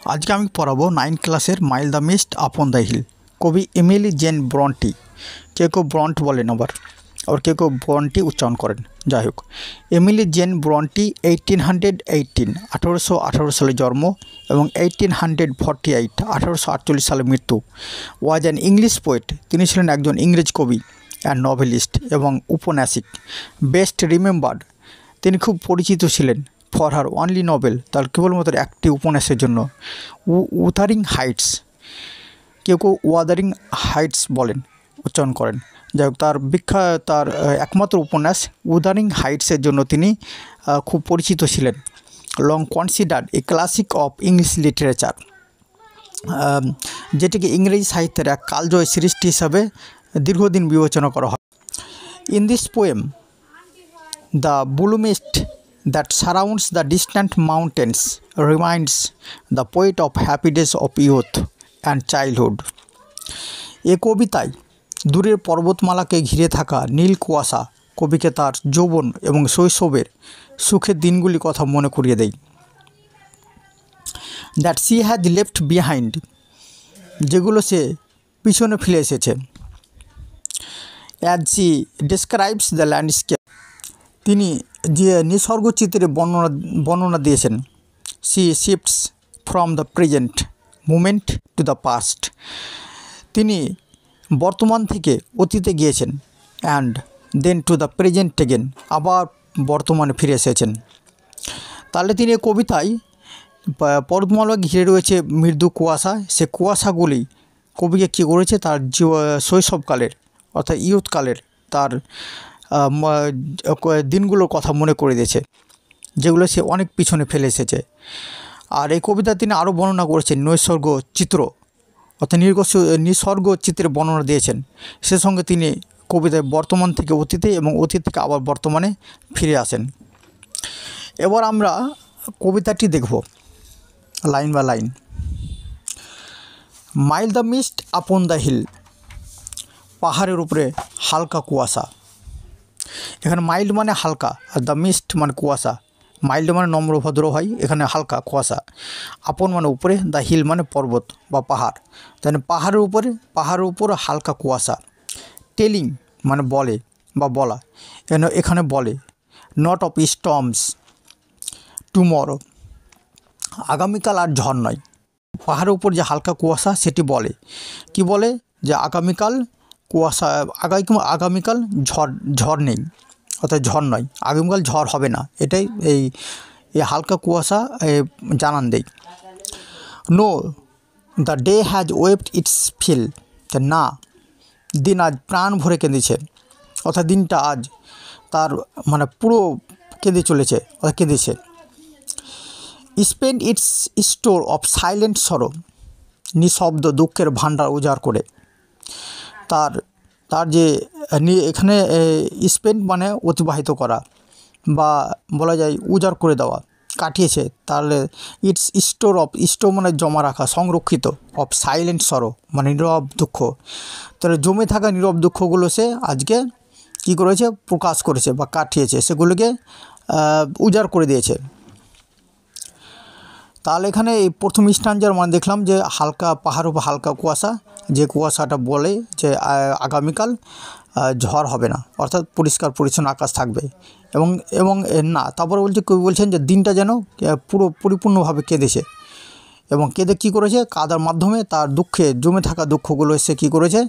आज के आमी पढ़ाबो 9 क्लासेर mild the mist upon the hill कवि एमिली जेन ब्रंटी के ब्रंट बोलेन और के ब्रंटी उच्चारण करें যাই হোক এমিলি জেন ব্রন্টি 1818 সালে জন্ম এবং 1848 1848 সালে মৃত্যু। ওয়াজ অ্যান ইংলিশ পোয়েট, তিনি ছিলেন একজন ইংরেজ কবি অ্যান্ড নভেলিস্ট এবং উপন্যাসিক। বেস্ট রিমেম্বার্ড, তিনি খুব পরিচিত ছিলেন ফর হার অনলি নভেল, তার কেবলমাত্র একটি উপন্যাসের জন্য, উথারিং হাইটস। কেউ ওয়াদারিং হাইটস বলেন, উচ্চারণ করেন। যাই হোক তার একমাত্র উপন্যাস উদারিং হাইটসের জন্য তিনি খুব পরিচিত ছিলেন। Long considered A classic of English literature, যেটিকে ইংরেজি সাহিত্যের এক কালজয়ী সৃষ্টি হিসাবে দীর্ঘদিন বিবেচনা করা হয়। In this poem the blue mist that surrounds the distant mountains reminds the poet of happy days of youth and childhood. এ কবিতায় দূরের পর্বতমালাকে ঘিরে থাকা নীল কুয়াশা কবিকে তার যৌবন এবং শৈশবের সুখের দিনগুলির কথা মনে করিয়ে দেয়। That she has left behind, যেগুলো সে পিছনে ফেলে এসেছে। As she describes the landscape, তিনি যে নিসর্গ চিত্রের বর্ণনা দিয়েছেন। She shifts from the present moment to the past, তিনি বর্তমান থেকে অতীতে গিয়েছেন and then to the present again, আবার বর্তমানে ফিরে এসেছেন। তাহলে তিনি কবিতায় পর্বতমালা ঘিরে রয়েছে মৃদু কুয়াশা, সে কুয়াশাগুলি কবিকে কী করেছে তার শৈশবকালের অর্থাৎ ইয়ুথকালের তার দিনগুলোর কথা মনে করে দিয়েছে, যেগুলো সে অনেক পিছনে ফেলে এসেছে। আর এই কবিতা তিনি আরও বর্ণনা করেছেন নৈসর্গ চিত্র অর্থাৎ নিসর্গ চিত্রের বর্ণনা দিয়েছেন। সে সঙ্গে তিনি কবিতায় বর্তমান থেকে অতীতে এবং অতীত থেকে আবার বর্তমানে ফিরে আসেন। এবার আমরা কবিতাটি দেখব line by line. Mild the mist upon the hill, পাহাড়ের উপরে হালকা কুয়াশা। এখানে মাইল্ড মানে হালকা আর দ্য মিস্ট মানে কুয়াশা। মাইল্ড মানে নম্র ভদ্র হয়, এখানে হালকা কুয়াশা। আপন মানে উপরে, দ্য হিল মানে পর্বত বা পাহাড়। তাহলে পাহাড়ের উপর হালকা কুয়াশা। টেলিং মানে বলে বা বলা, এখানে বলে। নট অফ স্টর্মস টুমরো, আগামীকাল আর ঝড় নয়। পাহাড়ের উপর যে হালকা কুয়াশা সেটি বলে, কি বলে যে আগামীকাল কুয়াশা, আগামীকাল ঝড় নেই অর্থাৎ ঝড় নয়, আগামীকাল ঝড় হবে না, এটাই এই হালকা কুয়াশা জানান দেয়। No the day has waved its fill, না দিন আজ প্রাণ ভরে কেঁদেছে, অর্থাৎ দিনটা আজ তার মানে পুরো কেঁদে চলেছে অর্থাৎ কেঁদেছে। Spent its store of silent sorrow, নিঃশব্দ দুঃখের ভাণ্ডার উজাড় করে। তার যে এখানে স্পেন্ড মানে অতিবাহিত করা বা বলা যায় উজাড় করে দেওয়া, কাটিয়েছে। তাহলে ইটস স্টোর মানে জমা রাখা, সংরক্ষিত। অফ সাইলেন্ট সরো মানে নীরব দুঃখ, তাহলে জমে থাকা নীরব দুঃখগুলো সে আজকে কী করেছে প্রকাশ করেছে বা কাটিয়েছে, সেগুলোকে উজাড় করে দিয়েছে। তাহলে এখানে এই প্রথম স্ট্যাঞ্জার মানে দেখলাম যে হালকা পাহাড়ের উপর হালকা কুয়াশা, যে কুয়াশাটা বলে যে আগামীকাল ঝড় হবে না অর্থাৎ পরিষ্কার পরিচ্ছন্ন আকাশ থাকবে। এবং না তারপরে বলছেন যে দিনটা যেন পরিপূর্ণভাবে কেঁদেছে এবং কেঁদে কী করেছে কাদার মাধ্যমে তার দুঃখে জমে থাকা দুঃখগুলো সে কী করেছে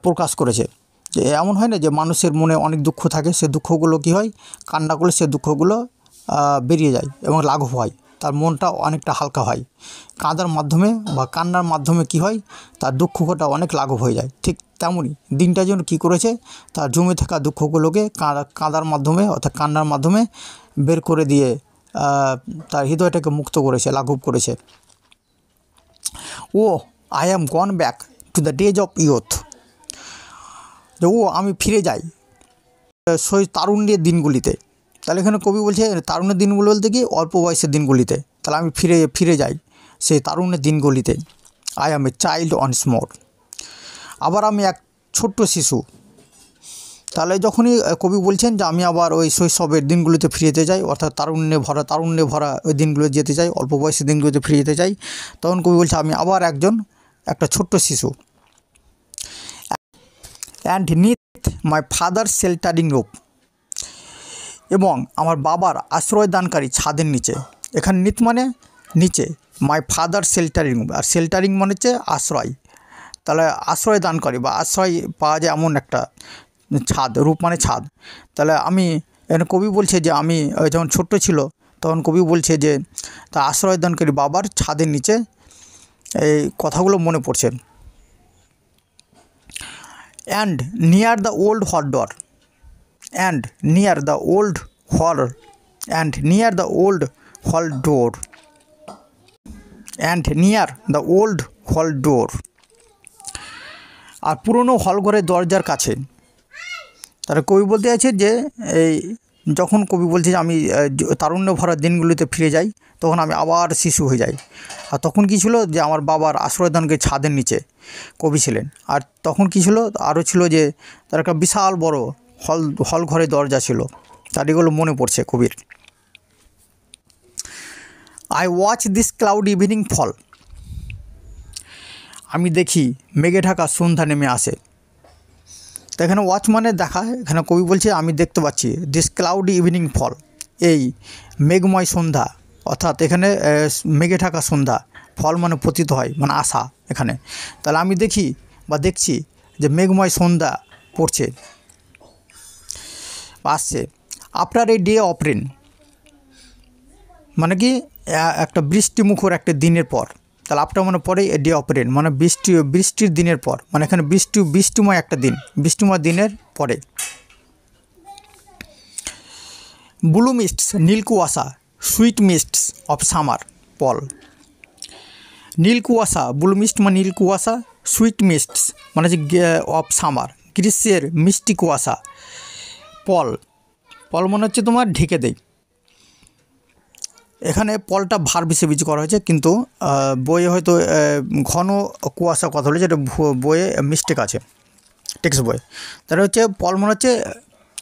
প্রকাশ করেছে। যে এমন হয় না যে মানুষের মনে অনেক দুঃখ থাকে, সে দুঃখগুলো কী হয় কান্না করলে সে দুঃখগুলো বেরিয়ে যায় এবং লাঘব হয়, তার মনটা অনেকটা হালকা হয়। কাঁদার মাধ্যমে বা কান্নার মাধ্যমে কি হয় তার দুঃখটা অনেক লাঘব হয়ে যায়। ঠিক তেমনই দিনটা যেন কী করেছে তার জমে থাকা দুঃখগুলোকে কাঁদার মাধ্যমে অর্থাৎ কান্নার মাধ্যমে বের করে দিয়ে তার হৃদয়টাকে মুক্ত করেছে, লাঘব করেছে। O I am gone back to the days of youth, যে আমি ফিরে যাই তারুণ্যের দিনগুলিতে। তাহলে এখানে কবি বলছে তারুণ্যের দিনগুলো বলতে কি অল্প বয়সের দিনগুলিতে, তাহলে আমি ফিরে যাই সেই তারুণ্যের দিনগুলিতে। আই অ্যাম এ চাইল্ড অনস মোর, আবার আমি এক ছোট্ট শিশু। তাহলে যখনই কবি বলছেন যে আমি আবার ওই শৈশবের দিনগুলোতে ফিরে যেতে চাই, অর্থাৎ তারুণ্যে ভরা ওই দিনগুলো যেতে চাই, অল্প বয়সের দিনগুলোতে ফিরে যেতে চাই, তখন কবি বলছে আমি আবার একটা ছোট্ট শিশু। অ্যান্ড নিথ মাই ফাদার শেল্টারিং রূপ, এবং আমার বাবার আশ্রয়দানকারী ছাদের নিচে। এখানে নিথ মানে নিচে, মাই ফাদার শেল্টারিং, আর শেল্টারিং মানে হচ্ছে আশ্রয়। তাহলে আশ্রয় দানকারী বা আশ্রয় পাওয়া যায় এমন একটা ছাদ, রূপ মানে ছাদ। তাহলে আমি এখানে কবি বলছে যে আমি যখন ছোট্ট ছিল তখন কবি বলছে যে তা আশ্রয় দানকারী বাবার ছাদের নিচে এই কথাগুলো মনে পড়ছে। অ্যান্ড নিয়ার দ্য ওল্ড হল ডোর, অ্যান্ড নিয়ার দ্য ওল্ড হল, অ্যান্ড নিয়ার দ্য ওল্ড হল ডোর, অ্যান্ড নিয়ার দ্য ওল্ড হল ডোর, আর পুরনো হলঘরের দরজার কাছে। তারা কবি বলতে চাইছে যে এই যখন কবি বলছে যে আমি তারুণ্য ভরা দিনগুলিতে ফিরে যাই, তখন আমি আবার শিশু হয়ে যাই। আর তখন কী ছিল যে আমার বাবার আশ্রয়দানকে ছাদের নিচে কবি ছিলেন। আর তখন কী ছিল, আরও ছিল যে তার একটা বিশাল বড় হল ঘরের দরজা ছিল। তার এগুলো মনে পড়ছে কবির। I watch this cloud evening fall, আমি দেখি মেঘে ঢাকা সন্ধ্যা নেমে আসে। তো এখানে ওয়াচ মানে দেখা, এখানে কবি বলছে আমি দেখতে পাচ্ছি দিস ক্লাউডি ইভিনিং ফল, এই মেঘময় সন্ধ্যা, অর্থাৎ এখানে মেঘে ঢাকা সন্ধ্যা, ফল মানে পতিত হয় মানে আসা এখানে। তাহলে আমি দেখি বা দেখছি যে মেঘময় সন্ধ্যা পড়ছে, আসছে। After a day of rain, মানে কি একটা বৃষ্টিমুখর একটা দিনের পর। তাহলে আফটার মানে পরে, এ ডে অফ রেন মানে বৃষ্টির দিনের পর, মানে এখানে বৃষ্টিময় একটা দিন, বৃষ্টিময় দিনের পরে। ব্লু মিস্টস নীল কুয়াশা, সুইট মিস্টস অফ সামার পল, নীল কুয়াশা, ব্লু মিস্ট মানে নীল কুয়াশা, সুইট মিস্টস মানে হচ্ছে অফ সামার গ্রীষ্মের মিষ্টি কুয়াশা, পল, পল মনে হচ্ছে তোমার ঢেকে দেয়। এখানে পলটা ভার্ব হিসেবে ইউজ করা হয়েছে, কিন্তু বইয়ে হয়তো ঘন কুয়াশা কথা বলেছে, এটা বইয়ে মিস্টেক আছে টেক্সট বইয়ে। তাহলে হচ্ছে পল মনে হচ্ছে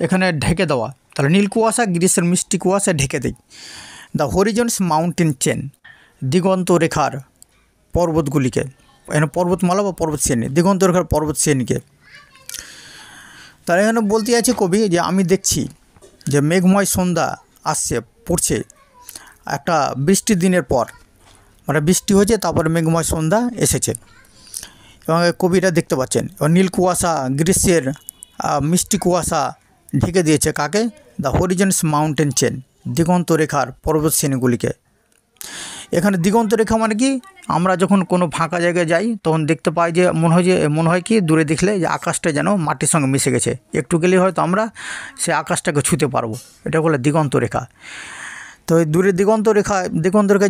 এখানে ঢেকে দেওয়া। তাহলে নীল কুয়াশা গ্রীষ্মের মিষ্টি কুয়াশা ঢেকে দেয়। দ্য হরিজন্স মাউন্টেন চেন, দিগন্ত রেখার পর্বতগুলিকে, এখানে পর্বতমালা বা পর্বত শ্রেণী, দিগন্ত রেখার পর্বত শ্রেণীকে। তাহলে এখানে বলতে চাইছে কবি যে আমি দেখছি যে মেঘময় সন্ধ্যা আসছে, পড়ছে একটা বৃষ্টির দিনের পর, মানে বৃষ্টি হয়েছে তারপরে মেঘময় সন্ধ্যা এসেছে, এবং কবিরা দেখতে পাচ্ছেন। এবং নীল কুয়াশা গ্রীষ্মের মিষ্টি কুয়াশা ঢেকে দিয়েছে কাকে, দ্য হরিজন্স মাউন্টেন চেন, দিগন্ত রেখার পর্বত শ্রেণীগুলিকে। এখানে দিগন্ত রেখা মানে কি, আমরা যখন কোনো ফাঁকা জায়গায় যাই তখন দেখতে পাই যে মনে হয় কি দূরে দেখলে যে আকাশটা যেন মাটির সঙ্গে মিশে গেছে, একটু গেলেই হয়তো আমরা সে আকাশটাকে ছুঁতে পারবো, এটা বলে দিগন্ত রেখা। তো দূরে দিগন্ত রেখা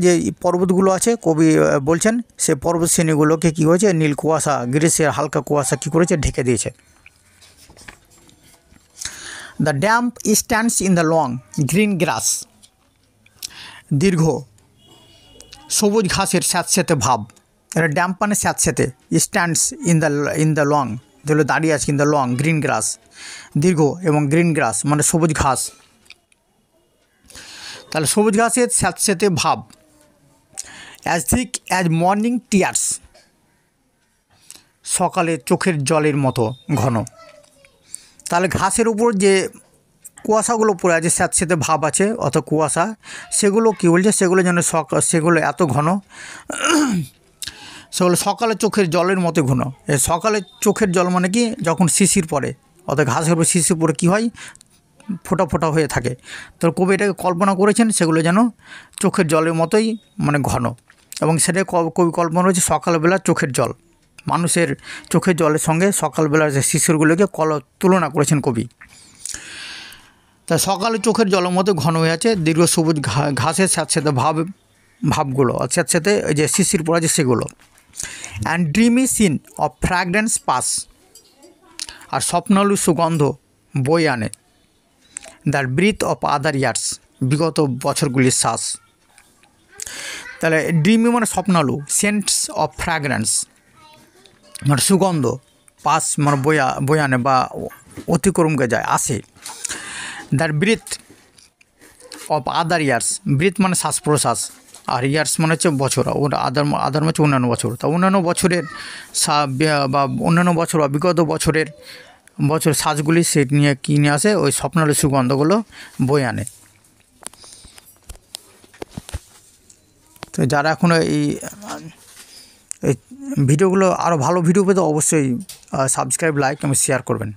যে পর্বতগুলো আছে কবি বলছেন সে পর্বত শ্রেণীগুলোকে কী হয়েছে, নীল কুয়াশা গ্রীষ্মের হালকা কুয়াশা কী করেছে, ঢেকে দিয়েছে। The damp stands in the long green গ্রাস, দীর্ঘ সবুজ ঘাসের স্যাঁতস্যাঁতে ভাব, এটা ড্যাম্প মানে স্যাঁতস্যাঁতে, স্ট্যান্ডস ইন দ্য লং যেগুলো দাঁড়িয়ে আছে, ইন দ্য লং গ্রিন গ্রাস, দীর্ঘ, এবং গ্রিন গ্রাস মানে সবুজ ঘাস। তাহলে সবুজ ঘাসের স্যাঁতস্যাঁতে ভাব। As thick as morning tears, সকালে চোখের জলের মতো ঘন। তাহলে ঘাসের উপর যে কুয়াশাগুলো পড়ে আছে, স্যাঁতস্যাঁতে ভাব আছে অত কুয়াশা, সেগুলো কী বলছে, সেগুলো যেন সেগুলো এত ঘন, সেগুলো সকালে চোখের জলের মতো ঘন। সকালে চোখের জল মানে কি, যখন শিশির পড়ে, অর্থাৎ ঘাসের উপর শিশির পড়ে কী হয়, ফোঁটা ফোঁটা হয়ে থাকে। তো কবি এটাকে কল্পনা করেছেন সেগুলো যেন চোখের জলের মতোই মানে ঘন, এবং সেটা কবি কল্পনা করেছে সকালবেলা চোখের জল, মানুষের চোখের জলের সঙ্গে সকালবেলার যে শিশিরগুলোকে তুলনা করেছেন কবি। তা সকালে চোখের জলের মতো ঘন হয়ে আছে, দীর্ঘ সবুজ ঘাসের স্যাঁতস্যাঁতে ভাবগুলো, স্যাঁতস্যাঁতে যে শিশির পড়া আছে সেগুলো। And dreamy scene of fragrance pass, আর স্বপ্নালু সুগন্ধ বই আনে। The breath of other years, বিগত বছরগুলির শ্বাস। তাহলে ড্রিমি মানে স্বপ্নালু, সেন্টস অফ ফ্র্যাগ্রেন্স মানে সুগন্ধ, পাস মানে বয়ে আনে বা অতিক্রমকে যায়, আসে। That breath of other years, breath মানে শ্বাস প্রশ্বাস, আর ইয়ার্স মানে হচ্ছে বছর, ওর আদার মানে হচ্ছে অন্যান্য বছর। তা অন্যান্য বছরের বা অন্যান্য বছর বা বিগত বছরের শ্বাসগুলি সে নিয়ে কী নিয়ে আসে, ওই স্বপ্নালয় সুগন্ধগুলো বয়ে আনে। তো যারা এখনও এই ভিডিওগুলো আরও ভালো ভিডিও পেতে অবশ্যই সাবস্ক্রাইব, লাইক এবং শেয়ার করবেন।